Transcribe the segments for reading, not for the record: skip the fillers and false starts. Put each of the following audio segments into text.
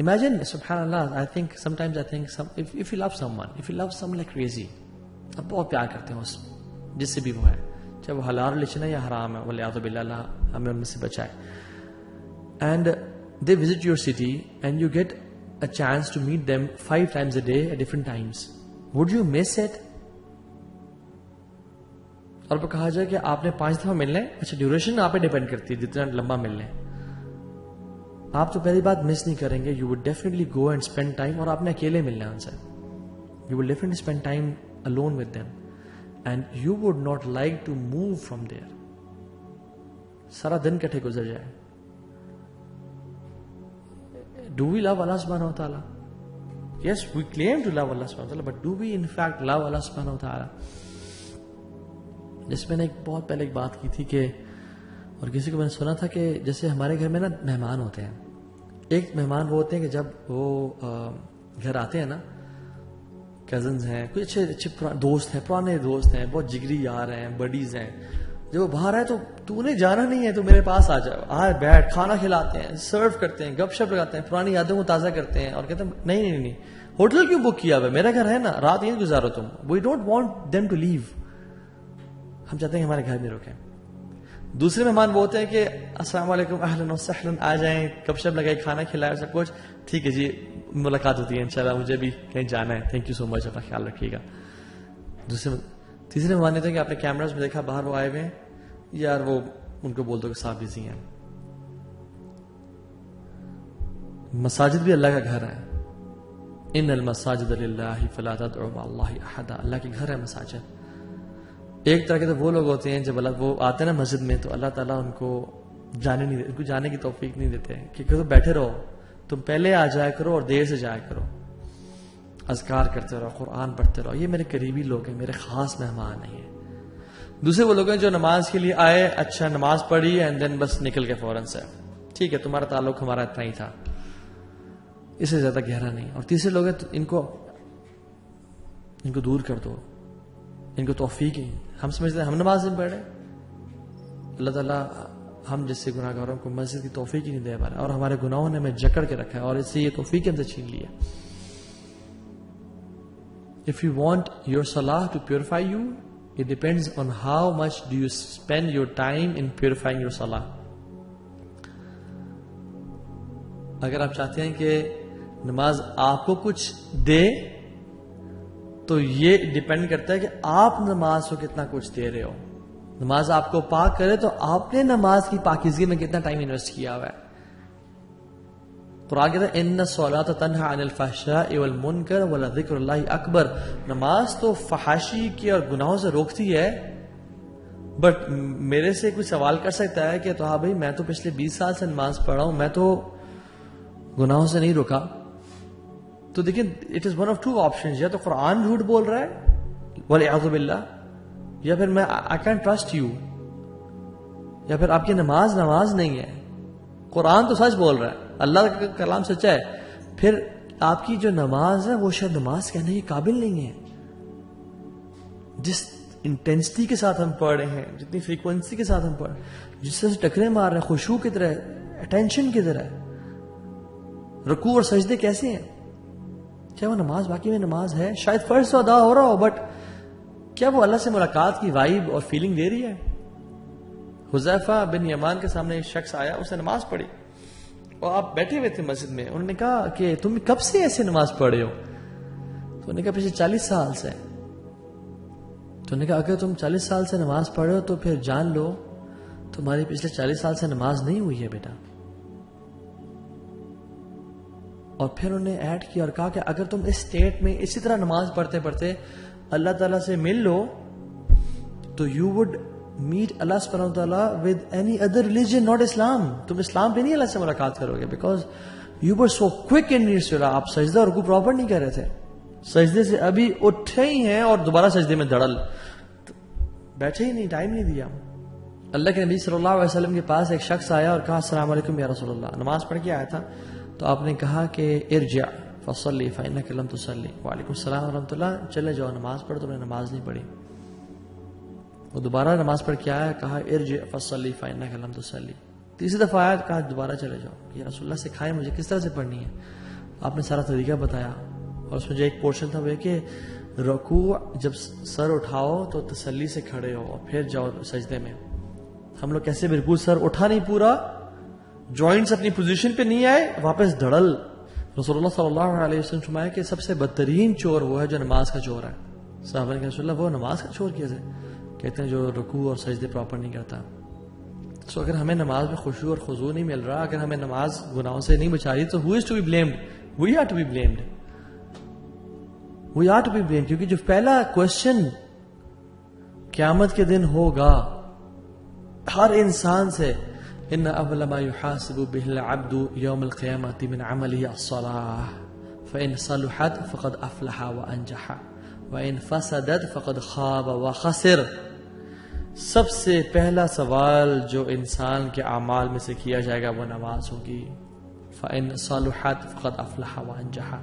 Imagine, subhanallah, I think sometimes if you love someone like crazy, اب بہت پیار کرتے ہیں اس جس سے بھی وہ ہے, چاہے وہ حلال ریلیشن ہے یا حرام ہے, ولیعوذ باللہ, اللہ ہمیں ان میں سے بچائے. And they visit your city and you get a chance to meet them 5 times a day at different times. Would you miss it? اور وہ کہا جائے کہ آپ نے 5 دفعہ ملنا ہے, اچھا ڈیوریشن آپ پہ ڈیپینڈ کرتی ہے جتنا لمبا ملنا ہے. آپ تو پہلی بات مس نہیں کریں گے. You would definitely go and spend time, اور آپ نے اکیلے ملنا ہے ان سے. You would definitely spend time alone with them and you would not like to move from there. سارا دن کٹھے گزر جائے. Do we love Allah subhanahu wa ta'ala? Yes, we claim to love Allah subhanahu wa ta'ala, but do we in fact love Allah subhanahu wa ta'ala? جس میں نے بہت پہلے ایک بات کی تھی کہ, اور کسی کو میں نے سنا تھا کہ جیسے ہمارے گھر میں نا مہمان ہوتے ہیں. ایک مہمان وہ ہوتے ہیں کہ جب وہ گھر آتے ہیں نا, کزنز ہیں, کچھ اچھے دوست ہیں, پرانے دوست ہیں, بہت جگری یار ہیں, بڈیز ہیں. جب وہ باہر آئے تو نے جانا نہیں ہے تو میرے پاس آ جاؤ, آئے بیٹھ, کھانا کھلاتے ہیں, سرو کرتے ہیں, گپ شپ لگاتے ہیں, پرانی یادوں کو تازہ کرتے ہیں, اور کہتے ہیں نہیں ہوٹل کیوں بک کیا ہوا ہے, میرا گھر ہے نا, رات یہیں گزارو تم. We don't want them to leave. ہم چاہتے ہیں ہمارے گھر میں رکیں. دوسرے مہمان وہ ہوتے ہیں کہ السلام علیکم, اہلا وسہلا, آ جائیں, گپ شپ لگائے, کھانا کھلائے, سب کچھ ٹھیک ہے جی, ملاقات ہوتی ہے انشاءاللہ, مجھے بھی کہیں جانا ہے, تھینک یو سو مچ, اپنا خیال رکھیے گا. تیسرے مہمان ہوتے ہیں کہ آپ نے کیمراز میں دیکھا باہر وہ آئے ہوئے ہیں, یار وہ ان کو بول دو کہ صاحب بزی ہیں. مساجد بھی اللہ کا گھر ہے. ان المساجد للہ فلا تدعوا مع اللہ احدا. اللہ کے گھر ہے مساجد. ایک طرح کے تو وہ لوگ ہوتے ہیں جب وہ آتے ہیں نا مسجد میں, تو اللہ تعالیٰ ان کو جانے کی توفیق نہیں دیتے کہ تم بیٹھے رہو, تم پہلے آ جایا کرو اور دیر سے جایا کرو, اذکار کرتے رہو, قرآن پڑھتے رہو, یہ میرے قریبی لوگ ہیں, میرے خاص مہمان ہیں. دوسرے وہ لوگ ہیں جو نماز کے لیے آئے, اچھا نماز پڑھی اینڈ دین بس نکل کے فوراً سے, ٹھیک ہے تمہارا تعلق ہمارا اتنا ہی تھا, اس سے زیادہ گہرا نہیں. اور تیسرے لوگ ہیں ان کو دور کر دو, ان کو توفیق ہی. ہم سمجھتے ہیں ہم نماز نہیں پڑھ رہے, اللہ تعالیٰ ہم جیسے گناہ گاروں کو مسجد کی توفیق ہی نہیں دے پا رہا, اور ہمارے گناہوں نے ہمیں جکڑ کے رکھا ہے, اور اس سے یہ توفیق ہم سے چھین لی ہے. If you want your salah to purify you, it depends on how much do you spend your time in purifying your salah. اگر آپ چاہتے ہیں کہ نماز آپ کو کچھ دے, تو یہ ڈیپینڈ کرتا ہے کہ آپ نماز کو کتنا کچھ دے رہے ہو. نماز آپ کو پاک کرے تو آپ نے نماز کی پاکیزگی میں کتنا ٹائم انویسٹ کیا ہوا ہے. قرآن کہتا ہے ان الصلاۃ تنہی عن الفحشاء والمنکر ولذکر اللہ اکبر. نماز تو فحاشی کی اور گناہوں سے روکتی ہے, بٹ میرے سے کوئی سوال کر سکتا ہے کہ تو ہاں بھائی میں تو پچھلے 20 سال سے نماز پڑھ رہا ہوں, میں تو گناہوں سے نہیں روکا. تو دیکھیں it is one of two options, یا تو قرآن جھوٹ بول رہا ہے والعیاذ باللہ, یا پھر میں آئی کینٹ ٹرسٹ یو, یا پھر آپ کی نماز نہیں ہے. قرآن تو سچ بول رہا ہے, اللہ کا کلام سچا ہے, پھر آپ کی جو نماز ہے وہ شاید نماز کہنے کے قابل نہیں ہے. جس انٹینسٹی کے ساتھ ہم پڑھ رہے ہیں, جتنی فریکوینسی کے ساتھ ہم پڑھ رہے ہیں, جس طرح سے ٹکرے مار رہے ہیں, خشوع کی طرح, اٹینشن کی طرح, رکوع اور سجدے کیسے ہیں, کیا وہ نماز باقی میں نماز ہے؟ شاید فرض تو ادا ہو رہا ہو, بٹ کیا وہ اللہ سے ملاقات کی وائب اور فیلنگ دے رہی ہے؟ حذیفہ بن یمان کے سامنے ایک شخص آیا, اس نے نماز پڑھی, اور آپ بیٹھے ہوئے تھے مسجد میں. انہوں نے کہا کہ تم کب سے ایسے نماز پڑھے ہو؟ تو انہوں نے کہا پچھلے 40 سال سے. تو انہوں نے کہا اگر تم 40 سال سے نماز پڑھے ہو تو پھر جان لو تمہاری پچھلے 40 سال سے نماز نہیں ہوئی ہے بیٹا. اور پھر انہوں نے ایڈ کیا اور کہا کہ اگر تم اس اسٹیٹ میں اسی طرح نماز پڑھتے پڑھتے اللہ تعالیٰ سے مل لو تو یو وڈ میٹ اللہ سبحانہ و تعالیٰ with any other religion not اسلام. تم اسلام پہ نہیں اللہ سے ملاقات کرو گے, because you were so quick in your صلاح. آپ سجدہ اور رکوع پراپر نہیں کر رہے تھے, سجدے سے ابھی اٹھے ہی ہیں اور دوبارہ سجدے میں دڑل, بیٹھے ہی نہیں, ٹائم نہیں دیا. اللہ کے نبی صلی اللہ علیہ وسلم کے پاس ایک شخص آیا اور کہا السلام علیکم یا رسول اللہ. نماز پڑھ کے آیا تھا, تو آپ نے کہا کہ ارجع فصلی فإنک لم تصلی. وعلیکم السلام ورحمۃ اللہ, چلے جاؤ نماز پڑھو, تم نے نماز نہیں پڑھی. وہ دوبارہ نماز پڑھ کے آیا, کہا ارجع فصلی فإنک لم تصلی. تیسری دفعہ آیا, کہا دوبارہ چلے جاؤ, یا رسول اللہ سکھائیں مجھے کس طرح سے پڑھنی ہے. آپ نے سارا طریقہ بتایا، اور اس میں جو ایک پورشن تھا وہ کہ رکوع جب سر اٹھاؤ تو تسلی سے کھڑے ہو اور پھر جاؤ سجدے میں. ہم لوگ کیسے بالکل سر اٹھا نہیں پورا، جوائنٹس اپنی پوزیشن پہ نہیں آئے، واپس دھڑل. رسول اللہ صلی اللہ علیہ وسلم فرمایا کہ سب سے بدترین چور وہ ہے جو نماز کا چور ہے. صحابہ نے کہا رسول اللہ وہ نماز کا چور کیسے؟ کہتے ہیں جو رکوع اور سجدے پراپر نہیں کرتا. سو اگر ہمیں نماز میں خشوع اور خضوع نہیں مل رہا، اگر ہمیں نماز گناہوں سے نہیں بچا رہی، تو who is to be blamed? We are to be blamed. We are to be blamed. کیونکہ جو پہلا کوشچن قیامت کے دن ہوگا ہر انسان سے، ان اول ما يحاسب به العبد يوم القيامة من عمله الصلاة فإن صلحت فقد أفلح وأنجح وإن فسدت فقد خاب وخسر. سب سے پہلا سوال جو انسان کے اعمال میں سے کیا جائے گا وہ نماز ہوگی. فإن صلحت فقد أفلح وأنجح.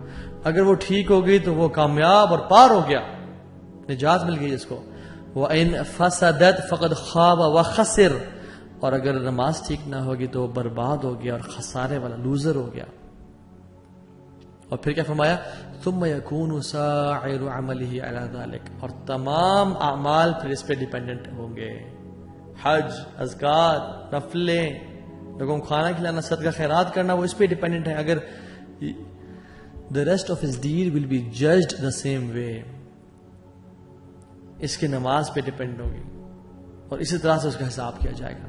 اگر وہ ٹھیک ہو گئی تو وہ کامیاب اور پار ہو گیا، نجات مل گئی اس کو. وإن فسدت فقد خاب وخسر. اور اگر نماز ٹھیک نہ ہوگی تو وہ برباد ہو گیا اور خسارے والا، لوزر ہو گیا. اور پھر کیا فرمایا؟ ثم يكون سائر عمله على ذلك. اور تمام اعمال پھر اس پہ ڈیپینڈنٹ ہوں گے. حج، اذکار، نفلیں، لوگوں کو کھانا کھلانا، صدقہ خیرات کرنا، وہ اس پہ ڈیپینڈنٹ ہے. اگر the rest of his deed will be judged the same way. اس کی نماز پہ ڈیپینڈ ہوگی اور اسی طرح سے اس کا حساب کیا جائے گا.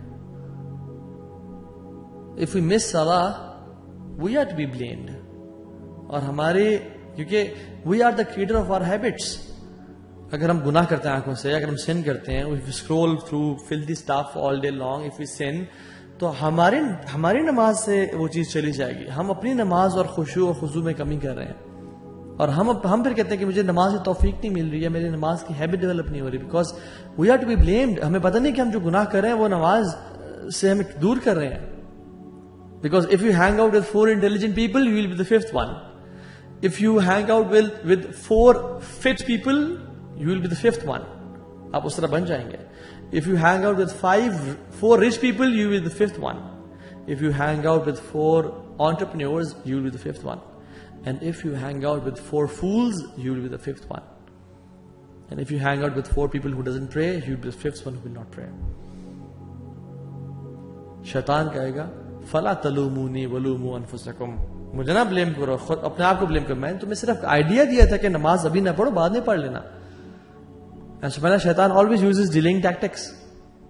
If we miss salah, we are to be blamed. اور ہمارے، کیونکہ we are the creator of our habits. اگر ہم گناہ کرتے ہیں آنکھوں سے، اگر ہم sin کرتے ہیں، if we scroll through filthy stuff all day long, if we sin, تو ہماری نماز سے وہ چیز چلی جائے گی. ہم اپنی نماز اور خشوع و خضوع میں کمی کر رہے ہیں، اور ہم پھر کہتے ہیں کہ مجھے نماز کی توفیق نہیں مل رہی ہے، میری نماز کی ہیبٹ ڈیولپ نہیں ہو رہی. Because we are to be blamed. ہمیں پتہ نہیں کہ ہم جو گناہ کر رہے ہیں وہ نماز سے ہمیں دور کر رہے ہیں. Because if you hang out with 4 intelligent people, you will be the 5th one. If you hang out with 4 fit people, you will be the 5th one. آپ اس طرح بن جائیں گے. If you hang out with 4 rich people, you will be the 5th one. If you hang out with 4 entrepreneurs, you will be the 5th one. And if you hang out with 4 fools, you will be the 5th one. And if you hang out with 4 people who doesn't pray, you will be the 5th one who will not pray. شیطان کہے گا فلا تلومونی ولوموا انفسکم. مجھے نہ blame کرو، خود اپنے آپ کو بلیم کرو. میں نے تمہیں صرف آئیڈیا دیا تھا کہ نماز ابھی نہ پڑھو، بعد میں پڑھ لینا. شیطان always uses delaying tactics.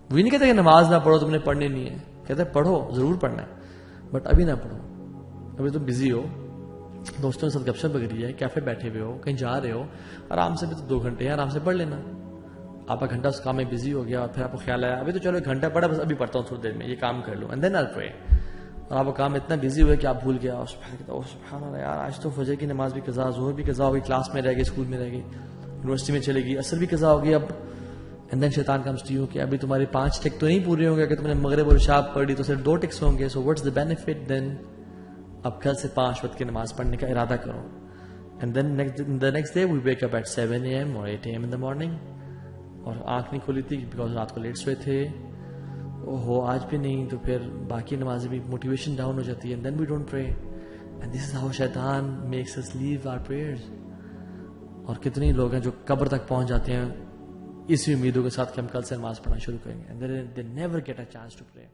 وہی نہیں کہتا کہ نماز نہ پڑھو، تم نے پڑھنی نہیں ہے. کہتا ہے پڑھو، ضرور پڑھنا ہے، بٹ ابھی نہ پڑھو. ابھی تم بزی ہو، دوستوں کے ساتھ گپ شپ بگڑی ہے، کیفے بیٹھے ہوئے ہو، کہیں جا رہے ہو، آرام سے بھی تو 2 گھنٹے ہیں، آرام سے پڑھ لینا. آپ کا گھنٹہ اس کام میں بزی ہو گیا اور پھر آپ کو خیال آیا ابھی تو چلو 1 گھنٹہ پڑھا، بس ابھی پڑھتا ہوں تھوڑی دیر میں، یہ کام کر لوں اینڈ دین آئی پرے. اور آپ کا کام اتنا بزی ہوئے کہ آپ بھول گیا. سبحان اللہ یار، آج تو فجر کی نماز بھی قضا، ظہر بھی قضا ہو گئی، کلاس میں رہ گئی، اسکول میں رہ گئی، یونیورسٹی میں چلے گئی، عصر بھی قضا ہو گئی. اب اینڈ دین شیطان کمز ٹو یو کہ ابھی تمہاری 5 ٹک تو نہیں پورے ہوں گے، کہ تم نے مغرب اور عشاء پڑھی تو صرف 2 ٹکس ہوں گے. سو واٹس دا بینیفٹ دین؟ اب کل سے 5 وقت کی نماز پڑھنے کا ارادہ کرو. And then the next day we wake up at 7 AM or 8 AM in the morning. اور آنکھ نہیں کھولی تھی بیکاز رات کو لیٹ سوئے تھے. اوہو آج بھی نہیں، تو پھر باقی نمازیں بھی موٹیویشن ڈاؤن ہو جاتی ہے. اینڈ دین وی ڈونٹ پرے. اینڈ دس از ہاؤ شیطان Max us leave our prayers. اور کتنے لوگ ہیں جو قبر تک پہنچ جاتے ہیں اسی امیدوں کے ساتھ کہ ہم کل سے نماز پڑھنا شروع کریں گے. And they never get a chance to pray.